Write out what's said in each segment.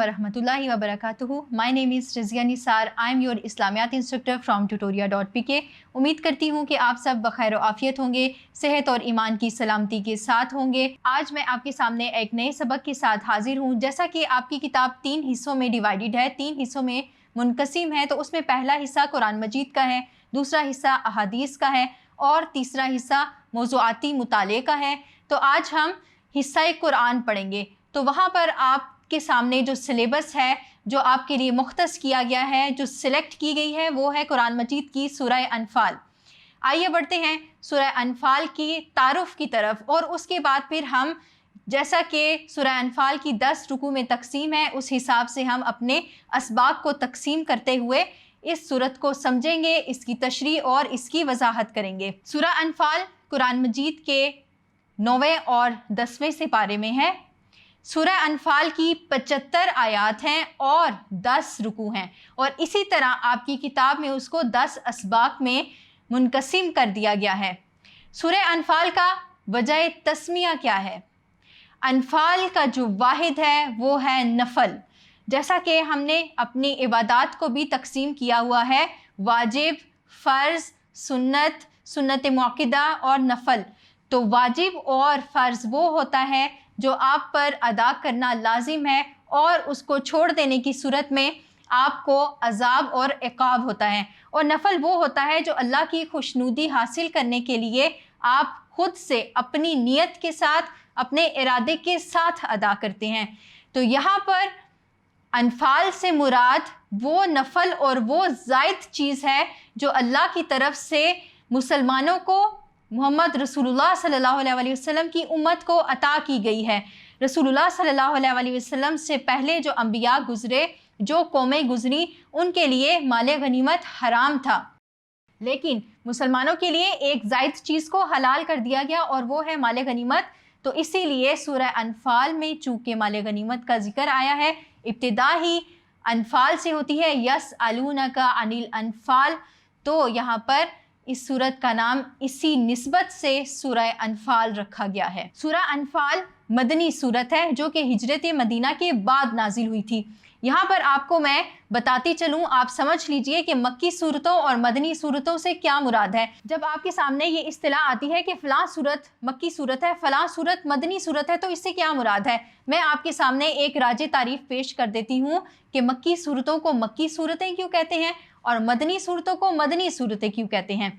warahmatullahi wabarakatuh. My name is Rizia Nisar. I am your Islamiyat instructor from tutoria.pk. उम्मीद करती हूँ कि आप सब बखैर आफियत होंगे, सेहत और ईमान की सलामती के साथ होंगे। आज मैं आपके सामने एक नए सबक के साथ हाजिर हूँ। जैसा कि आपकी किताब 3 हिस्सों में डिवाइडेड है, 3 हिस्सों में मुनकसिम है, तो उसमें पहला हिस्सा कुरान मजीद का है, दूसरा हिस्सा अहादीस का है और तीसरा हिस्सा मौज़ूआती मुताले का है। तो आज हम हिस्सा कुरान पढ़ेंगे। तो वहाँ पर आपके सामने जो सिलेबस है, जो आपके लिए मुख्तस किया गया है, जो सिलेक्ट की गई है, वो है कुरान मजीद की सूरह अनफाल। आइए बढ़ते हैं सूरह अनफाल की तारुफ की तरफ, और उसके बाद फिर हम जैसा कि सूरह अनफाल की 10 रुकू में तकसीम है, उस हिसाब से हम अपने असबाब को तकसीम करते हुए इस सूरत को समझेंगे, इसकी तशरीह और इसकी वजाहत करेंगे। सूरह अनफाल कुरान मजीद के 9वें और 10वें सिपारे में है। सूरह अनफाल की 75 आयात हैं और 10 रुकू हैं, और इसी तरह आपकी किताब में उसको 10 असबाक में मुनकसिम कर दिया गया है। सूरह अनफाल का वजह तस्मिया क्या है? अनफाल का जो वाहिद है वो है नफल। जैसा कि हमने अपनी इबादात को भी तकसीम किया हुआ है, वाजिब, फ़र्ज़, सुन्नत, सुन्नत मुअक्किदा और नफल। तो वाजिब और फ़र्ज़ वो होता है जो आप पर अदा करना लाजिम है, और उसको छोड़ देने की सूरत में आपको अज़ाब और इक़ाब होता है। और नफल वो होता है जो अल्लाह की खुशनुदी हासिल करने के लिए आप खुद से अपनी नीयत के साथ, अपने इरादे के साथ अदा करते हैं। तो यहाँ पर अनफाल से मुराद वो नफल और वो ज़ायद चीज़ है जो अल्लाह की तरफ से मुसलमानों को, मोहम्मद रसूलुल्लाह सल्लल्लाहु अलैहि वसल्लम की उम्मत को अता की गई है। रसूलुल्लाह सल्लल्लाहु अलैहि वसल्लम से पहले जो अंबिया गुज़रे, जो कौमें गुज़री, उनके लिए माले गनीमत हराम था, लेकिन मुसलमानों के लिए एक ज़ायद चीज़ को हलाल कर दिया गया, और वो है माले गनीमत। तो इसीलिए सूरह अनफाल में चूँकि माले गनीमत का जिक्र आया है, इब्तिदा ही अनफाल से होती है, यसअलूनका अनिल अनफाल, तो यहाँ पर इस सूरत का नाम इसी निस्बत से सूरह अनफाल रखा गया है। सूरह अनफाल मदनी सूरत है जो कि हिजरत मदीना के बाद नाजिल हुई थी। यहाँ पर आपको मैं बताती चलूँ, आप समझ लीजिए कि मक्की सूरतों और मदनी सूरतों से क्या मुराद है। जब आपके सामने ये इस्तिलाह आती है कि फ़लाँ सूरत मक्की सूरत है, फ़लाँ सूरत मदनी सूरत है, तो इससे क्या मुराद है, मैं आपके सामने एक राज तारीफ़ पेश कर देती हूँ कि मक्की सूरतों को मक्की सूरतें क्यों कहते हैं और मदनी सूरतों को मदनी सूरतें क्यों कहते हैं।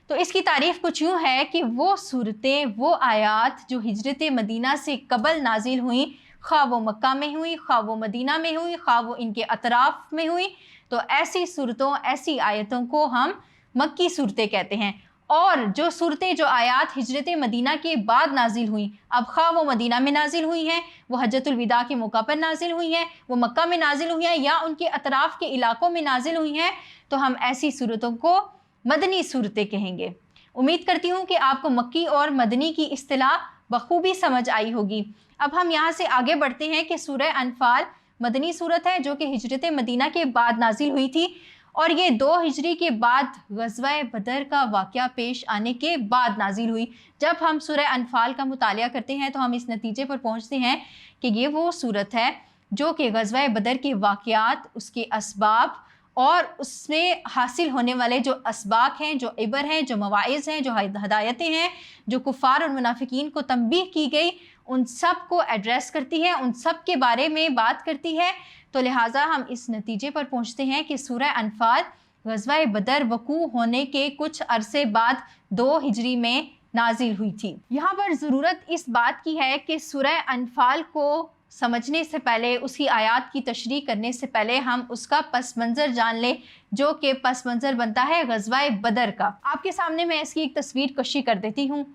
तो इसकी तारीफ़ कुछ यूँ है कि वो सूरतें, वो आयात जो हिजरत मदीना से कबल नाजिल हुई, ख़्वा वो मक्का में हुई, ख़्वा वो मदीना में हुई, ख़्वा वो इनके अतराफ़ में हुई, तो ऐसी सूरतों, ऐसी आयतों को हम मक्की सूरतें कहते हैं। और जो सूरतें, जो आयात हिजरत मदीना के बाद नाजिल हुई, अब ख़्वा वो मदीना में नाजिल हुई हैं, वो हज्जतुल विदा के मौका पर नाजिल हुई हैं, वो मक्का में नाजिल हुई हैं, या उनके अतराफ़ के इलाकों में नाजिल हुई हैं, तो हम ऐसी सूरतों को मदनी सूरतें कहेंगे। उम्मीद करती हूँ कि आपको मक्की और मदनी की इस्तिलाह बखूबी समझ आई होगी। अब हम यहाँ से आगे बढ़ते हैं कि सूरह अनफाल मदनी सूरत है जो कि हिजरत मदीना के बाद नाजिल हुई थी, और ये 2 हिजरी के बाद ग़ज़वा बदर का वाक़या पेश आने के बाद नाजिल हुई। जब हम सूरह अनफाल का मुतालिया करते हैं तो हम इस नतीजे पर पहुँचते हैं कि ये वो सूरत है जो कि ग़ज़वा बदर के वाक़यात, उसके असबाब और उसमें हासिल होने वाले जो असबाक हैं, जो इबर हैं, जो मवाइज़ हैं, जो हदायतें हैं, जो कुफ़ार और मुनाफिकीन को तंबीह की गई, उन सब को एड्रेस करती है, उन सब के बारे में बात करती है। तो लिहाजा हम इस नतीजे पर पहुँचते हैं कि सूरह अनफाल ग़ज़वा बदर वक़ू होने के कुछ अरसे बाद 2 हिजरी में नाजिल हुई थी। यहाँ पर ज़रूरत इस बात की है कि सूरह अनफाल को समझने से पहले, उसकी आयात की तशरीह करने से पहले हम उसका पस मंज़र जान लें, जो कि पस मंज़र बनता है ग़ज़वा बदर का। आपके सामने मैं इसकी एक तस्वीर कशी कर देती हूँ।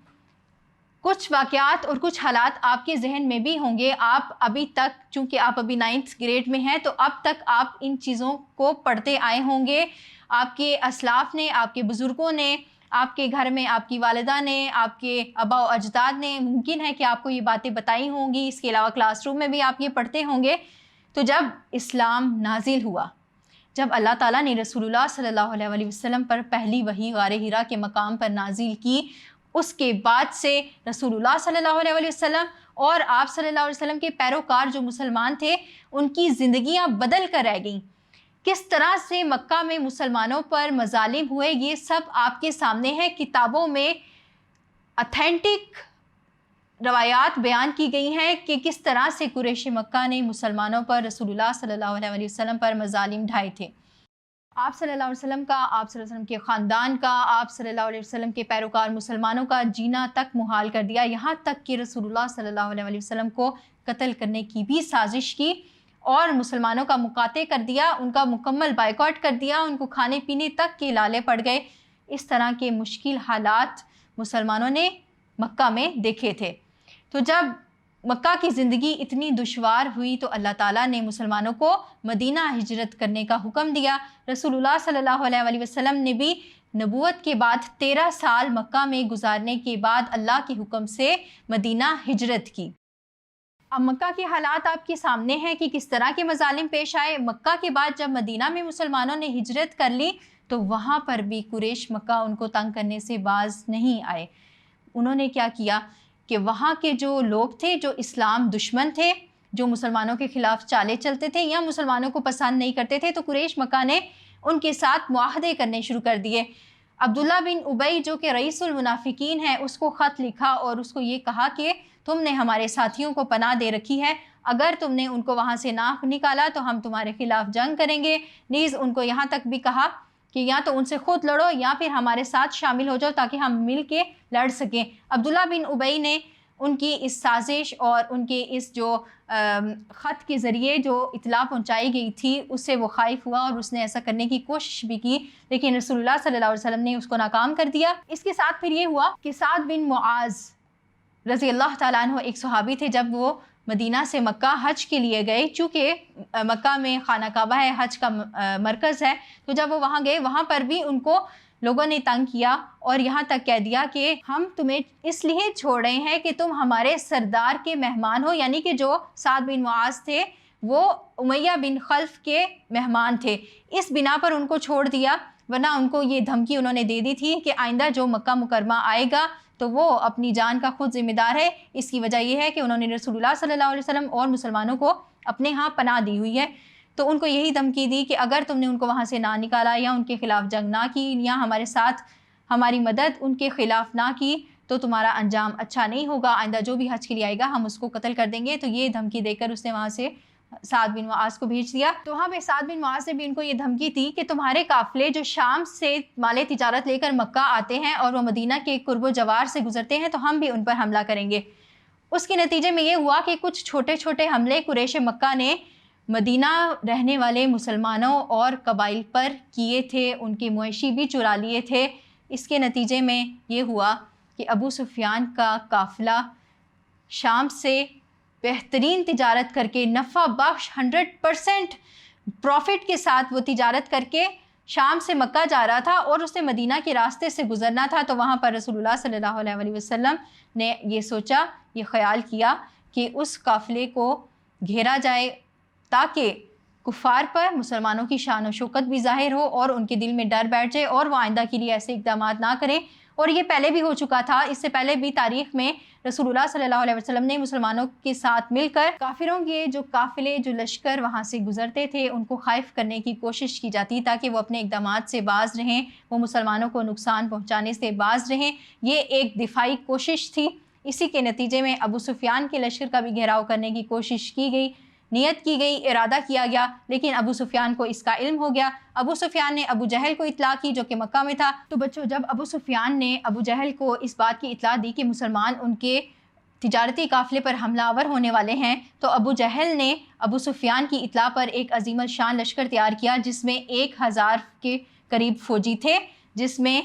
कुछ वाक़यात और कुछ हालात आपके जहन में भी होंगे। आप अभी तक, चूँकि आप अभी 9th ग्रेड में हैं, तो अब तक आप इन चीज़ों को पढ़ते आए होंगे। आपके असलाफ़ ने, आपके बुज़ुर्गों ने, आपके घर में आपकी वालिदा ने, आपके आबा व अजदाद ने, मुमकिन है कि आपको ये बातें बताई होंगी। इसके अलावा क्लासरूम में भी आप ये पढ़ते होंगे। तो जब इस्लाम नाजिल हुआ, जब अल्लाह ताला ने रसूलुल्लाह सल्लल्लाहु अलैहि वसल्लम पर पहली वही गारे हिरा के मकाम पर नाजिल की, उसके बाद से रसूलुल्लाह सल्लल्लाहु अलैहि वसल्लम اور آپ صلی اللہ علیہ وسلم کے پیروکار جو مسلمان تھے ان کی زندگیاں بدل کر رہ گئیں، کس طرح سے مکہ میں مسلمانوں پر مظالم ہوئے، یہ سب آپ کے سامنے ہے۔ کتابوں میں اتھینٹک روایات بیان کی گئی ہیں کہ کس طرح سے قریش مکہ نے مسلمانوں پر، رسول اللہ صلی اللہ علیہ وسلم پر مظالم ڈھائے تھے۔ آپ صلی اللہ علیہ وسلم کا، آپ صلی اللہ علیہ وسلم کے خاندان کا، آپ صلی اللہ علیہ وسلم کے پیروکار مسلمانوں کا جینا تک محال کر دیا، یہاں تک کہ رسول اللہ صلی اللہ علیہ وسلم کو قتل کرنے کی بھی سازش کی اور مسلمانوں کا مقاطع کر دیا، ان کا مکمل بائیکاٹ کر دیا، ان کو کھانے پینے تک کے لالے پڑ گئے۔ اس طرح کے مشکل حالات مسلمانوں نے مکہ میں دیکھے تھے۔ تو جب مکہ کی زندگی اتنی دشوار ہوئی تو اللہ تعالیٰ نے مسلمانوں کو مدینہ ہجرت کرنے کا حکم دیا۔ رسول اللہ صلی اللہ علیہ وسلم نے بھی نبوت کے بعد 13 سال مکہ میں گزارنے کے بعد اللہ کے حکم سے مدینہ ہجرت کی۔ اب مکہ کے حالات آپ کے سامنے ہیں کہ کس طرح کے مظالم پیش آئے۔ مکہ کے بعد جب مدینہ میں مسلمانوں نے ہجرت کر لی تو وہاں پر بھی قریش مکہ ان کو تنگ کرنے سے باز نہیں آئے۔ انہوں نے کیا کیا کہ وہاں کے جو لوگ تھے جو اسلام دشمن تھے، جو مسلمانوں کے خلاف چالے چلتے تھے یا مسلمانوں کو پسند نہیں کرتے تھے، تو قریش مکہ نے ان کے ساتھ معاہدے کرنے شروع کر دیے۔ عبداللہ بن ابی جو کہ رئیس المنافقین ہے، اس کو خط لکھا اور اس کو یہ کہا کہ تم نے ہمارے ساتھیوں کو پناہ دے رکھی ہے، اگر تم نے ان کو وہاں سے نہ نکالا تو ہم تمہارے خلاف جنگ کریں گے۔ نیز ان کو یہاں تک بھی کہا کہ یا تو ان سے خود لڑو یا پھر ہمارے ساتھ شامل ہو جاؤ تاکہ ہم مل کے لڑ سکیں۔ عبداللہ بن ابی نے ان کی اس سازش اور ان کے اس جو خط کے ذریعے جو اطلاع پہنچائی گئی تھی اس سے وہ خائف ہوا اور اس نے ایسا کرنے کی کوشش بھی کی، لیکن رسول اللہ صلی اللہ علیہ وسلم نے اس کو ناکام کر دیا۔ اس کے ساتھ پھر یہ ہوا کہ سعد بن معاذ رضی اللہ تعالیٰ عنہ ایک صحابی تھے، جب وہ مدینہ سے مکہ حج کے لیے گئے، چونکہ مکہ میں خانہ کعبہ ہے، حج کا مرکز ہے، تو جب وہ وہاں گئے وہاں پر بھی ان کو لوگوں نے تنگ کیا اور یہاں تک کہہ دیا کہ ہم تمہیں اس لیے چھوڑ رہے ہیں کہ تم ہمارے سردار کے مہمان ہو، یعنی کہ جو سعد بن معاذ تھے وہ امیہ بن خلف کے مہمان تھے، اس بنا پر ان کو چھوڑ دیا، ورنہ ان کو یہ دھمکی انہوں نے دے دی تھی کہ آئندہ جو مکہ مکرمہ آئے گا تو وہ اپنی جان کا خود ذمہ دار ہے۔ اس کی وجہ یہ ہے کہ انہوں نے رسول اللہ صلی اللہ علیہ وسلم اور مسلمانوں کو اپنے ہاں پناہ دی ہوئی ہے، تو ان کو یہی دھمکی دی کہ اگر تم نے ان کو وہاں سے نہ نکالا یا ان کے خلاف جنگ نہ کی یا ہمارے ساتھ ہماری مدد ان کے خلاف نہ کی تو تمہارا انجام اچھا نہیں ہوگا، آئندہ جو بھی حج کے لیے آئے گا ہم اس کو قتل کر دیں گے۔ تو یہ دھمکی دے کر اس نے وہاں سے سعد بن معاذ کو بھیج دیا۔ تو وہاں پہ سعد بن معاذ نے بھی ان کو یہ دھمکی دی کہ تمہارے قافلے جو شام سے مال تجارت لے کر مکہ آتے ہیں اور وہ مدینہ کے قرب و جوار سے گزرتے ہیں تو ہم بھی ان پر حملہ کریں گے۔ اس کے نتیجے میں یہ ہوا کہ کچھ چھوٹے چھوٹے حملے قریش مکہ نے مدینہ رہنے والے مسلمانوں اور قبائل پر کیے تھے، ان کے مویشی بھی چرا لیے تھے۔ اس کے نتیجے میں یہ ہوا کہ ابو سفیان کا قافلہ شام سے بہترین تجارت کر کے نفع بخش 100% پروفٹ کے ساتھ وہ تجارت کر کے شام سے مکہ جا رہا تھا اور اسے مدینہ کے راستے سے گزرنا تھا، تو وہاں پر رسول اللہ صلی اللہ علیہ وسلم نے یہ سوچا، یہ خیال کیا کہ اس قافلے کو گھیرا جائے تاکہ کفار پر مسلمانوں کی شان و شوکت بھی ظاہر ہو اور ان کے دل میں ڈر بیٹھ جائے اور وہ آئندہ کے لیے ایسے اقدامات نہ کریں۔ اور یہ پہلے بھی ہو چکا تھا، اس سے پہلے بھی تاریخ میں رسول اللہ صلی اللہ علیہ وسلم نے مسلمانوں کے ساتھ مل کر کافروں کے جو قافلے جو لشکر وہاں سے گزرتے تھے ان کو خائف کرنے کی کوشش کی جاتی تاکہ وہ اپنے اقدامات سے باز رہیں، وہ مسلمانوں کو نقصان پہنچانے سے باز رہیں۔ یہ ایک دفاعی کوشش تھی۔ اسی کے نتیجے میں ابو سفیان کے لشکر کا بھی گھیراؤ کرنے کی کوشش کی گئی، نیت کی گئی، ارادہ کیا گیا، لیکن ابو سفیان کو اس کا علم ہو گیا۔ ابو سفیان نے ابو جہل کو اطلاع کی جو کہ مکہ میں تھا۔ تو بچوں، جب ابو سفیان نے ابو جہل کو اس بات کی اطلاع دی کہ مسلمان ان کے تجارتی قافلے پر حملہ آور ہونے والے ہیں، تو ابو جہل نے ابو سفیان کی اطلاع پر ایک عظیم الشان لشکر تیار کیا جس میں 1000 کے قریب فوجی تھے، جس میں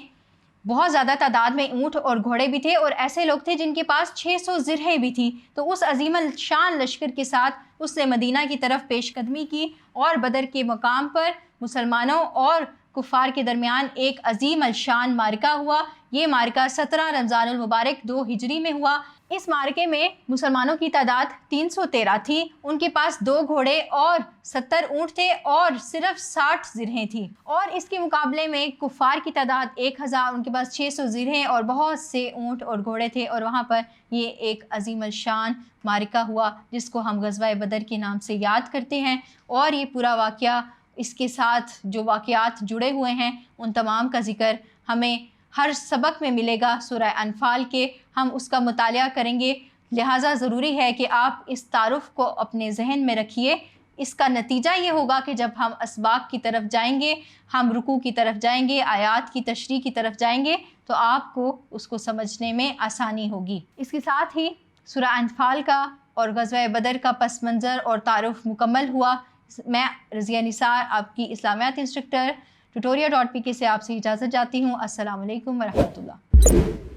بہت زیادہ تعداد میں اونٹ اور گھوڑے بھی تھے اور ایسے لوگ تھے جن کے پاس 600 زرہیں بھی تھی۔ تو اس عظیم الشان لشکر کے ساتھ اس نے مدینہ کی طرف پیش قدمی کی اور بدر کے مقام پر مسلمانوں اور کفار کے درمیان ایک عظیم الشان معرکہ ہوا۔ یہ معرکہ 17 رمضان المبارک 2 ہجری میں ہوا۔ इस मार्के में मुसलमानों की तादाद 313 थी। उनके पास 2 घोड़े और 70 ऊँट थे और सिर्फ 60 ज़िरहें थी। और इसके मुकाबले में कुफ़ार की तादाद 1000, उनके पास 600 ज़िरहें और बहुत से ऊँट और घोड़े थे। और वहाँ पर ये एक अज़ीम अल-शान मारिका हुआ जिसको हम ग़ज़वा बदर के नाम से याद करते हैं। और ये पूरा वाक़या, इसके साथ जो वाक़यात जुड़े हुए हैं, उन तमाम का ज़िक्र हमें हर सबक में मिलेगा सूरह अनफ़ाल के। हम उसका मुतालिया करेंगे, लिहाजा ज़रूरी है कि आप इस तारुफ़ को अपने ज़हन में रखिए। इसका नतीजा ये होगा कि जब हम असबाक की तरफ जाएंगे, हम रुकू की तरफ जाएंगे, आयात की तशरीह की तरफ जाएंगे, तो आपको उसको समझने में आसानी होगी। इसके साथ ही सूरह अनफ़ाल का और ग़ज़वा बदर का पस मंज़र और तारुफ़ मुकम्मल हुआ। मैं रज़िया निसार, आपकी इस्लामियात इंस्ट्रक्टर, tutoria.pk से आपसे इजाज़त चाहती हूँ। अस्सलामु अलैकुम व रहमतुल्लाह।